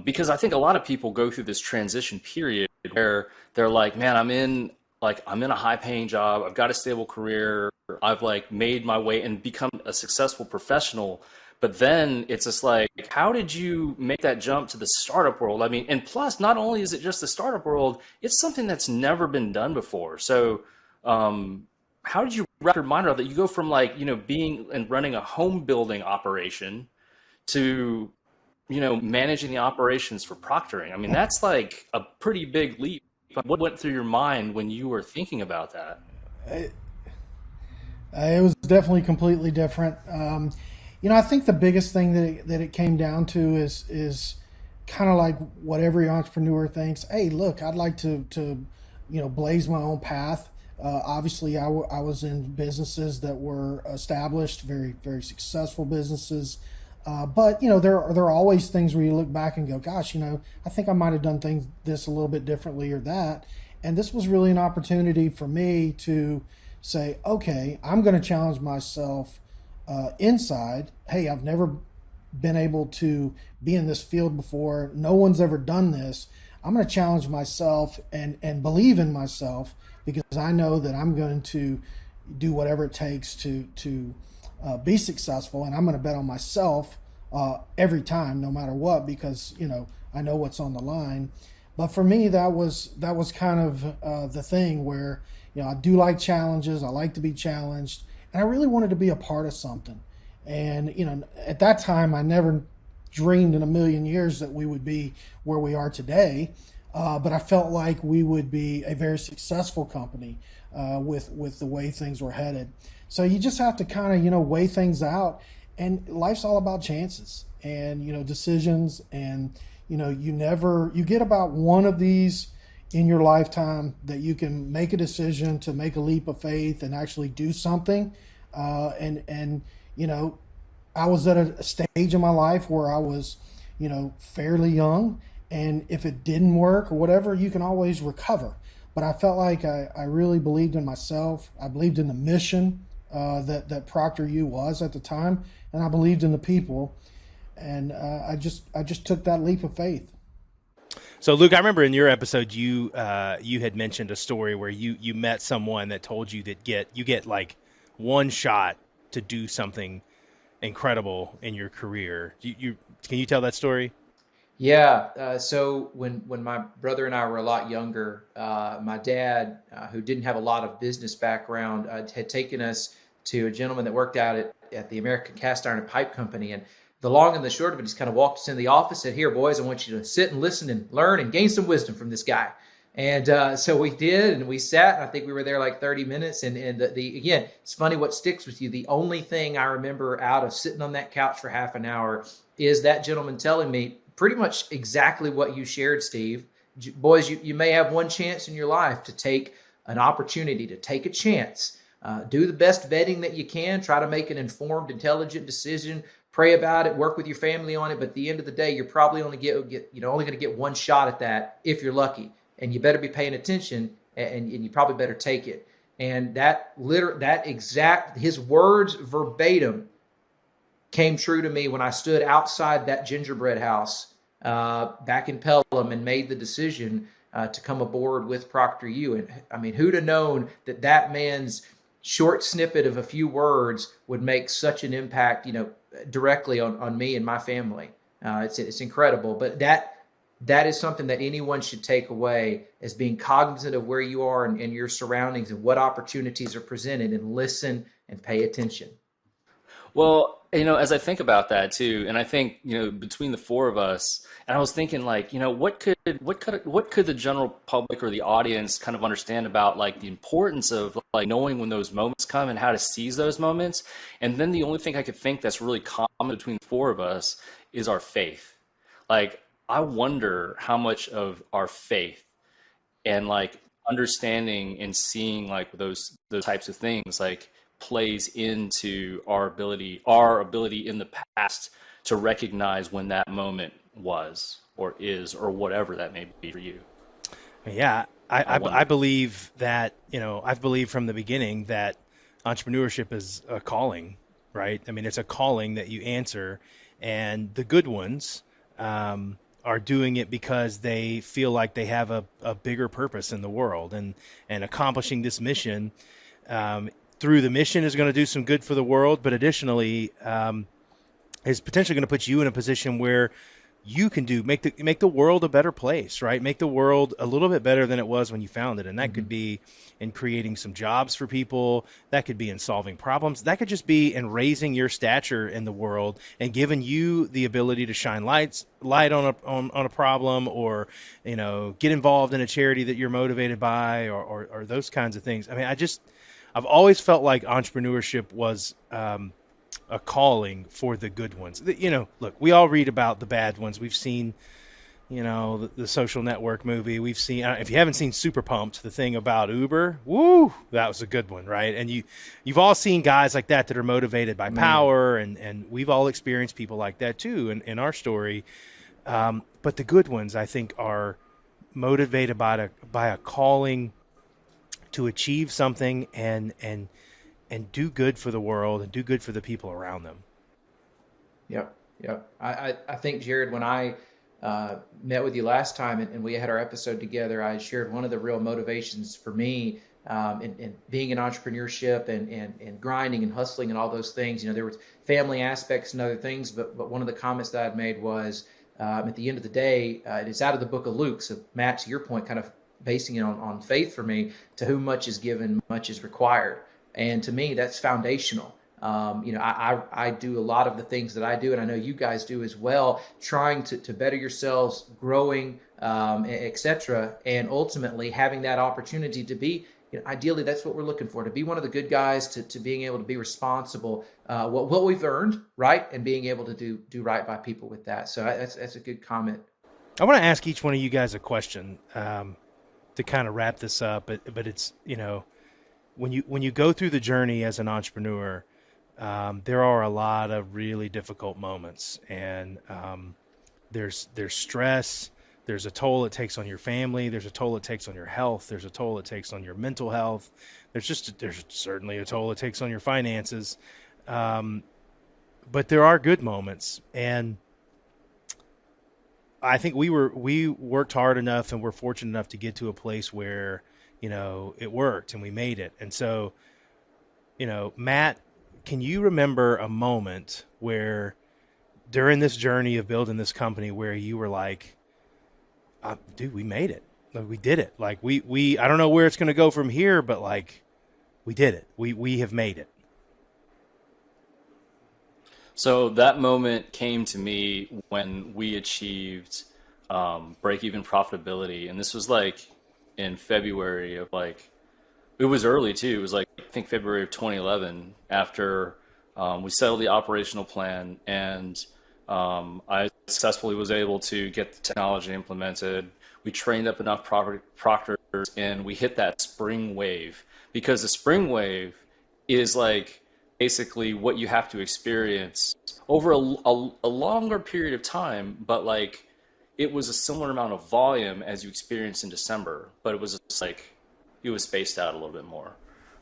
because I think a lot of people go through this transition period where they're like, man, I'm in a high paying job. I've got a stable career. I've like made my way and become a successful professional. But then it's just like, how did you make that jump to the startup world? I mean, and plus, not only is it just the startup world, it's something that's never been done before. So, how did you wrap your mind around that? You go from like, being and running a home building operation to, managing the operations for proctoring. I mean, that's like a pretty big leap. What went through your mind when you were thinking about that? It was definitely completely different. I think the biggest thing that it came down to is kind of like what every entrepreneur thinks. Hey, look, I'd like to blaze my own path. Obviously, I was in businesses that were established, very very successful businesses. But there are always things where you look back and go, gosh, I think I might have done things this a little bit differently or that. And this was really an opportunity for me to say, okay, I'm going to challenge myself inside. Hey, I've never been able to be in this field before. No one's ever done this. I'm going to challenge myself and believe in myself, because I know that I'm going to do whatever it takes to be successful, and I'm going to bet on myself every time, no matter what, because I know what's on the line. But for me, that was kind of the thing where I do like challenges. I like to be challenged, and I really wanted to be a part of something. And at that time, I never dreamed in a million years that we would be where we are today. But I felt like we would be a very successful company with the way things were headed. So you just have to kind of weigh things out, and life's all about chances and decisions, and you get about one of these in your lifetime that you can make a decision to make a leap of faith and actually do something. And I was at a stage in my life where I was fairly young, and if it didn't work or whatever, you can always recover. But I felt like I really believed in myself. I believed in the mission that Procter U was at the time, and I believed in the people, and I just took that leap of faith. So, Luke, I remember in your episode you had mentioned a story where you met someone that told you that you get like one shot to do something incredible in your career. Can you tell that story? Yeah. So when my brother and I were a lot younger, my dad, who didn't have a lot of business background, had taken us to a gentleman that worked out at the American Cast Iron and Pipe Company. And the long and the short of it, just kind of walked us in the office, said, "Here, boys, I want you to sit and listen and learn and gain some wisdom from this guy." And so we did, and we sat, and I think we were there like 30 minutes. And again, it's funny what sticks with you. The only thing I remember out of sitting on that couch for half an hour is that gentleman telling me pretty much exactly what you shared, Steve. Boys, you may have one chance in your life to take an opportunity, to take a chance. Do the best vetting that you can. Try to make an informed, intelligent decision. Pray about it. Work with your family on it. But at the end of the day, you're probably only only going to get one shot at that if you're lucky. And you better be paying attention, and you probably better take it. And his words verbatim came true to me when I stood outside that gingerbread house back in Pelham and made the decision to come aboard with Procter U. And I mean, who'd have known that man's short snippet of a few words would make such an impact, directly on me and my family. It's incredible. But that is something that anyone should take away, as being cognizant of where you are and your surroundings and what opportunities are presented, and listen and pay attention. Well, as I think about that too, and I think, between the four of us, and I was thinking like, what could the general public or the audience kind of understand about like the importance of like knowing when those moments come and how to seize those moments. And then the only thing I could think that's really common between the four of us is our faith. Like, I wonder how much of our faith and like understanding and seeing like those types of things like plays into our ability in the past to recognize when that moment was or is or whatever that may be for you. Yeah, I believe that, I've believed from the beginning that entrepreneurship is a calling. right? I mean, it's a calling that you answer, and the good ones are doing it because they feel like they have a bigger purpose in the world, and accomplishing this mission through the mission is going to do some good for the world, but additionally is potentially going to put you in a position where you can make the world a better place, right? Make the world a little bit better than it was when you found it. And that could be in creating some jobs for people. That could be in solving problems. That could just be in raising your stature in the world and giving you the ability to shine light on a problem, or, you know, get involved in a charity that you're motivated by, or those kinds of things. I mean, I've always felt like entrepreneurship was, a calling for the good ones. You know, look, we all read about the bad ones. We've seen, you know, the Social Network movie. We've seen, if you haven't seen Super Pumped, the thing about Uber, woo, that was a good one, right? And you've all seen guys like that are motivated by power, and we've all experienced people like that too in our story. But the good ones, I think, are motivated by a calling to achieve something and do good for the world and do good for the people around them. Yep. I think, Jared, when I met with you last time and we had our episode together, I shared one of the real motivations for me in being in entrepreneurship and grinding and hustling and all those things. You know, there were family aspects and other things, but one of the comments that I'd made was, at the end of the day, it is out of the book of Luke. So, Matt, to your point, kind of basing it on faith for me, to whom much is given, much is required. And to me, that's foundational. You know, I do a lot of the things that I do, and I know you guys do as well, trying to better yourselves, growing, et cetera, and ultimately having that opportunity to be, you know, ideally, that's what we're looking for, to be one of the good guys, to being able to be responsible, what we've earned, right, and being able to do right by people with that. So that's a good comment. I want to ask each one of you guys a question to kind of wrap this up, but it's, you know, when you go through the journey as an entrepreneur, there are a lot of really difficult moments, and there's stress. There's a toll it takes on your family. There's a toll it takes on your health. There's a toll it takes on your mental health. There's certainly a toll it takes on your finances. But there are good moments, and I think we worked hard enough, and we're fortunate enough to get to a place where, you know, it worked and we made it. And so, you know, Matt, can you remember a moment where during this journey of building this company where you were like, dude, we made it. Like, we did it. Like we I don't know where it's going to go from here, but like, we did it. We have made it. So that moment came to me when we achieved break-even profitability, and this was like in February of, like, it was early too. It was like, I think February of 2011, after we settled the operational plan, and I successfully was able to get the technology implemented. We trained up enough proctors, and we hit that spring wave, because the spring wave is like basically what you have to experience over a longer period of time, but like, it was a similar amount of volume as you experienced in December, but it was just like, it was spaced out a little bit more.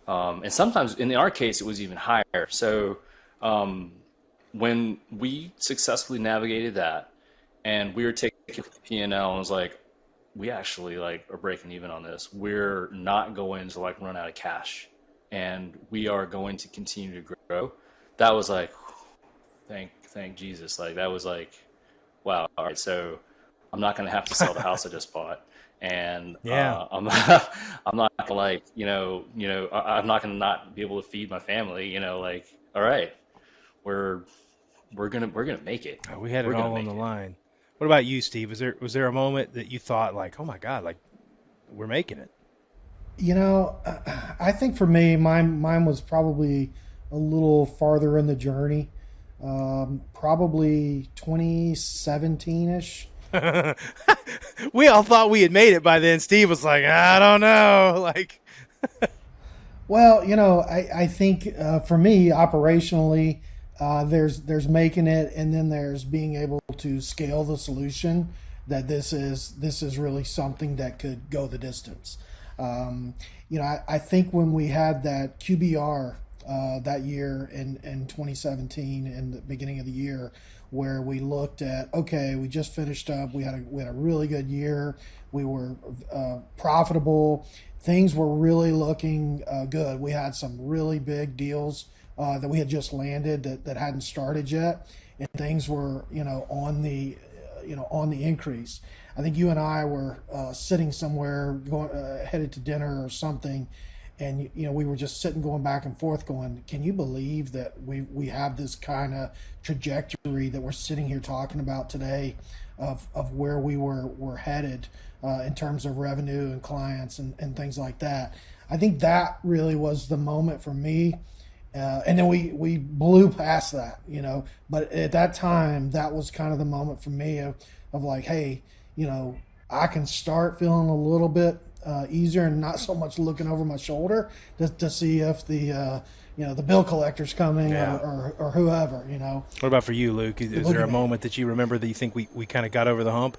And sometimes in our case, it was even higher. So when we successfully navigated that, and we were taking the P&L, and was like, we actually like are breaking even on this. We're not going to like run out of cash, and we are going to continue to grow. That was like, thank Jesus. Like, that was like, wow. All right, so I'm not going to have to sell the house I just bought, and I'm not gonna, like, I'm not going to not be able to feed my family. You know, like, all right, we're gonna make it. We had it all on the line. What about you, Steve? Was there a moment that you thought like, oh my God, like, we're making it? You know, I think for me, mine was probably a little farther in the journey, probably 2017-ish. We all thought we had made it by then. Steve was like, I don't know. Like, well, you know, I think for me, operationally, there's making it, and then there's being able to scale the solution. That this is really something that could go the distance. You know, I think when we had that QBR that year in 2017 in the beginning of the year, where we looked at, okay, we just finished up. We had a really good year. We were profitable. Things were really looking good. We had some really big deals that we had just landed that hadn't started yet, and things were on the increase. I think you and I were sitting somewhere going headed to dinner or something, and we were just sitting going back and forth going, can you believe that we have this kind of trajectory that we're sitting here talking about today of where we're headed in terms of revenue and clients and things like that. I think that really was the moment for me. And then we blew past that, but at that time, that was kind of the moment for me of like, hey, I can start feeling a little bit easier and not so much looking over my shoulder to see if the bill collector's coming, Yeah. or whoever, What about for you, Luke? Is there a moment that you remember that you think we kind of got over the hump?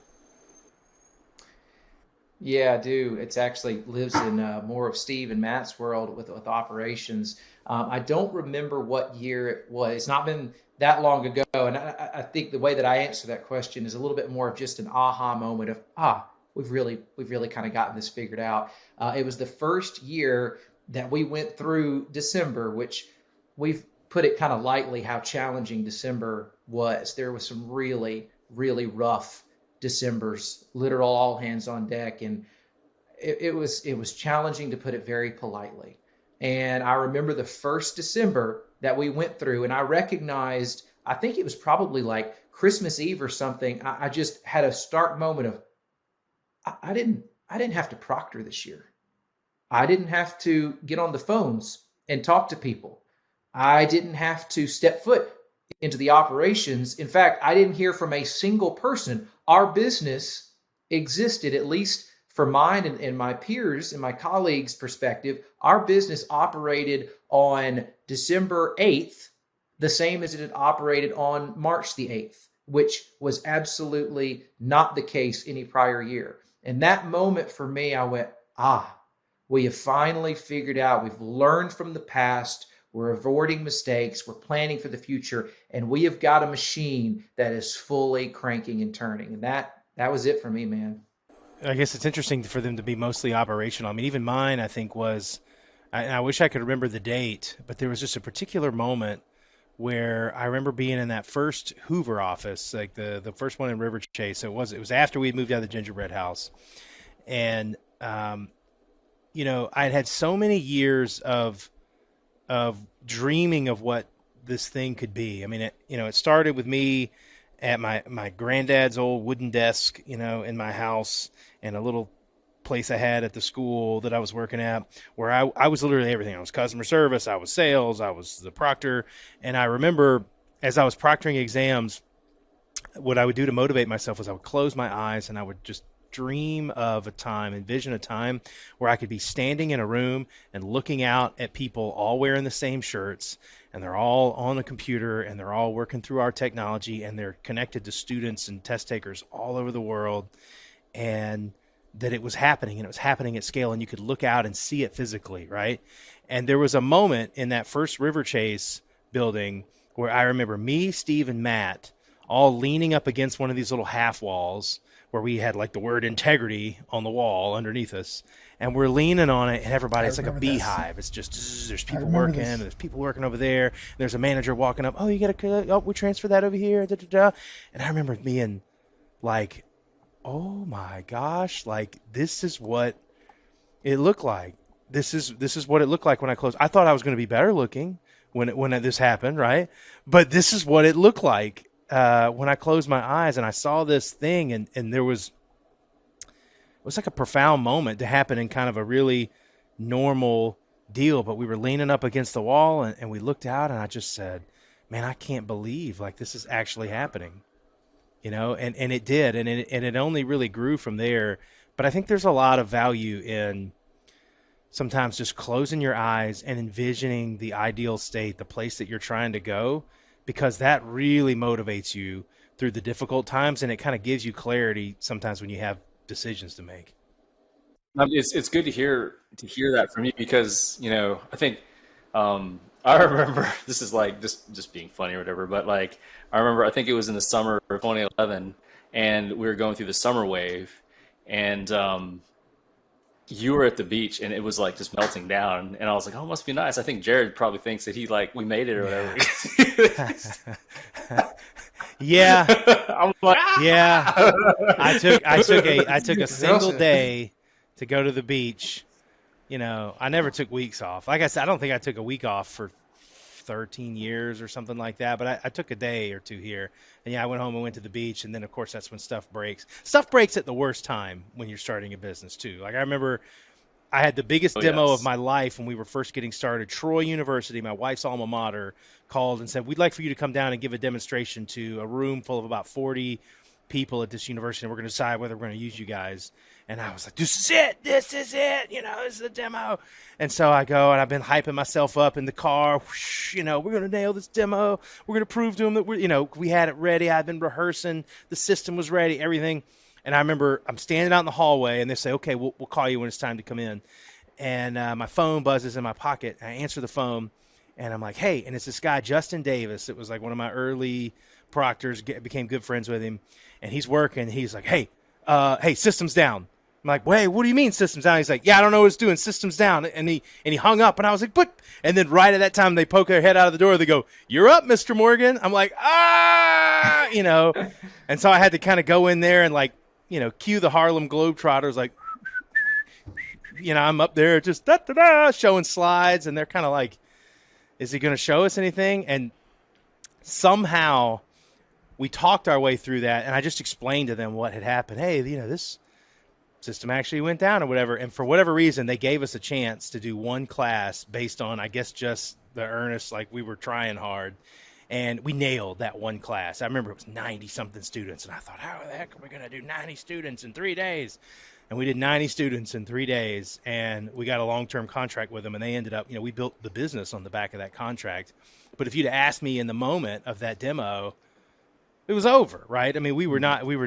Yeah, I do. It's actually lives in more of Steve and Matt's world with operations. I don't remember what year it was. It's not been that long ago, and I think the way that I answer that question is a little bit more of just an aha moment of we've really kind of gotten this figured out. It was the first year that we went through December, which we've put it kind of lightly how challenging December was. There was some really rough December's, literal all hands on deck, and it was challenging, to put it very politely. And I remember the first December that we went through, and I recognized, I think it was probably like Christmas Eve or something. I just had a stark moment of I didn't have to proctor this year. I didn't have to get on the phones and talk to people. I didn't have to step foot into the operations. In fact, I didn't hear from a single person. Our business existed, at least for mine and my peers and my colleagues' perspective. Our business operated on December 8th, the same as it had operated on March the 8th, which was absolutely not the case any prior year. And that moment for me, I went, we have finally figured out, we've learned from the past, we're avoiding mistakes, we're planning for the future, and we have got a machine that is fully cranking and turning. And that was it for me, man. I guess it's interesting for them to be mostly operational. I mean, even mine, I think, was, I wish I could remember the date, but there was just a particular moment where I remember being in that first Hoover office, like the first one in River Chase. So it was after we moved out of the gingerbread house. And, I'd had so many years of dreaming of what this thing could be. I mean, it started with me at my granddad's old wooden desk, in my house, and a little place I had at the school that I was working at, where I was literally everything. I was customer service, I was sales, I was the proctor. And I remember as I was proctoring exams, what I would do to motivate myself was I would close my eyes and I would just dream of a time, envision a time where I could be standing in a room and looking out at people all wearing the same shirts, and they're all on a computer and they're all working through our technology, and they're connected to students and test takers all over the world, and that it was happening, and it was happening at scale, and you could look out and see it physically, right? And there was a moment in that first River Chase building where I remember me, Steve, and Matt all leaning up against one of these little half walls where we had like the word integrity on the wall underneath us, and we're leaning on it, and everybody, it's like a beehive. It's just, there's people working, and there's people working over there. There's a manager walking up. Oh, you got to, we transfer that over here. Da, da, da. And I remember being like, oh my gosh, like this is what it looked like. This is what it looked like when I closed. I thought I was going to be better looking when this happened, right? But this is what it looked like when I closed my eyes and I saw this thing, and it was like a profound moment to happen in kind of a really normal deal. But we were leaning up against the wall, and we looked out, and I just said, man, I can't believe like this is actually happening. And it did, and it only really grew from there. But I think there's a lot of value in sometimes just closing your eyes and envisioning the ideal state, the place that you're trying to go, because that really motivates you through the difficult times, and it kind of gives you clarity sometimes when you have decisions to make. It's good to hear that from you, because I think I remember this is like just being funny or whatever, but like I remember I think it was in the summer of 2011, and we were going through the summer wave, and you were at the beach, and it was like just melting down, and I was like, oh, it must be nice. I think Jared probably thinks that we made it or whatever. Yeah. I'm like, Yeah. I took a single day to go to the beach. You know, I never took weeks off. Like I said, I don't think I took a week off for 13 years or something like that, but I took a day or two here. And yeah, I went home and went to the beach, and then of course that's when stuff breaks. Stuff breaks at the worst time when you're starting a business too. Like I remember I had the biggest demo of my life when we were first getting started. Troy University, my wife's alma mater, called and said, we'd like for you to come down and give a demonstration to a room full of about 40 people at this university, and we're going to decide whether we're going to use you guys. And I was like, this is it, you know, this is the demo. And so I go, and I've been hyping myself up in the car, whoosh, you know, we're going to nail this demo. We're going to prove to them that we had it ready. I've been rehearsing. The system was ready, everything. And I remember I'm standing out in the hallway, and they say, okay, we'll call you when it's time to come in. And my phone buzzes in my pocket. I answer the phone, and I'm like, hey, and it's this guy, Justin Davis. It was like one of my early proctors, became good friends with him. And he's working. He's like, hey, system's down. I'm like, wait, what do you mean system's down? He's like, yeah, I don't know what it's doing. System's down. And he hung up, and I was like, but, and then right at that time, they poke their head out of the door. They go, you're up, Mr. Morgan. I'm like, you know. And so I had to kind of go in there and like, you know, cue the Harlem Globetrotters, like, you know, I'm up there just showing slides, and they're kind of like, is he going to show us anything? And somehow we talked our way through that, and I just explained to them what had happened. Hey, you know, this system actually went down or whatever. And for whatever reason, they gave us a chance to do one class based on, I guess, just the earnest, like we were trying hard. And we nailed that one class. I remember it was 90-something students, and I thought, how the heck are we going to do 90 students in 3 days? And we did 90 students in 3 days, and we got a long-term contract with them, and they ended up, you know, we built the business on the back of that contract. But if you'd asked me in the moment of that demo, it was over, right? I mean, not only were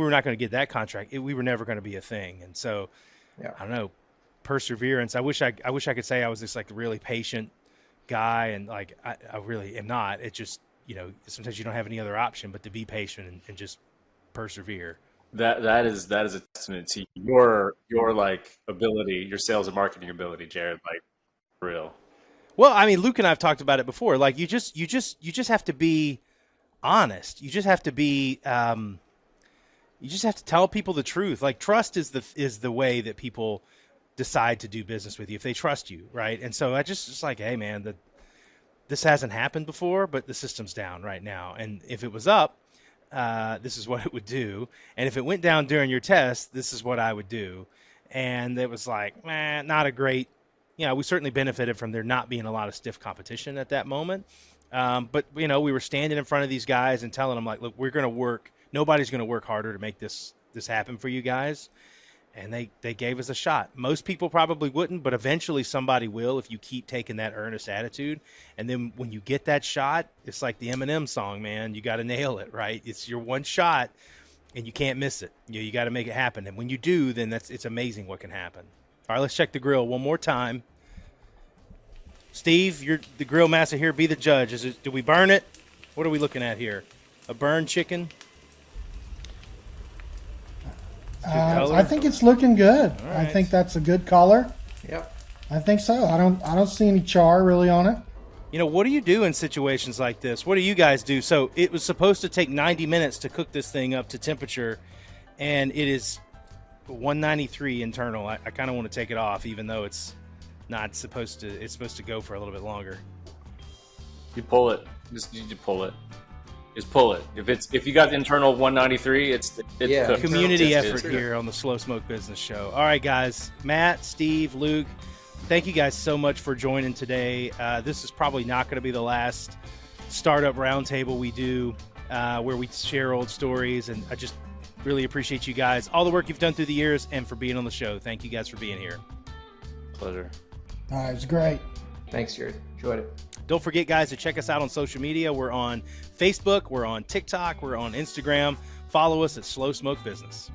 we not going to get that contract, we were never going to be a thing. And so, yeah. I don't know, perseverance. I wish I could say I was this like really patient guy, and like I really am not. It just, you know, sometimes you don't have any other option but to be patient and just persevere. That is a testament to your like ability, your sales and marketing ability, Jared. Like, for real. Well, I mean, Luke and I have talked about it before. Like, you just have to be honest. You just have to be. You just have to tell people the truth. Like, trust is the way that people decide to do business with you, if they trust you, right? And so I just like, hey man, this hasn't happened before, but the system's down right now, and if it was up, this is what it would do, and if it went down during your test, this is what I would do. And it was like, man, not a great, you know, we certainly benefited from there not being a lot of stiff competition at that moment, but you know, we were standing in front of these guys and telling them like, look, we're going to work, nobody's going to work harder to make this happen for you guys. And they gave us a shot. Most people probably wouldn't, but eventually somebody will if you keep taking that earnest attitude. And then when you get that shot, it's like the Eminem song, man. You got to nail it, right? It's your one shot, and you can't miss it. You got to make it happen. And when you do, then it's amazing what can happen. All right, let's check the grill one more time. Steve, you're the grill master here. Be the judge. Do we burn it? What are we looking at here? A burned chicken? I think it's looking good. Right. I think that's a good color. Yep. I think so. I don't see any char really on it. You know, what do you do in situations like this? What do you guys do? So it was supposed to take 90 minutes to cook this thing up to temperature, and it is 193 internal. I kind of want to take it off, even though it's not supposed to. It's supposed to go for a little bit longer. You pull it. You pull it. Just pull it. If you got the internal 193, it's cooked. Community effort here on the Slow Smoke Business Show. All right, guys. Matt, Steve, Luke, thank you guys so much for joining today. This is probably not going to be the last startup roundtable we do where we share old stories, and I just really appreciate you guys, all the work you've done through the years, and for being on the show. Thank you guys for being here. Pleasure. All right, it was great. Thanks, Jared. Enjoyed it. Don't forget, guys, to check us out on social media. We're on Facebook, we're on TikTok, we're on Instagram. Follow us at Slow Smoke Business.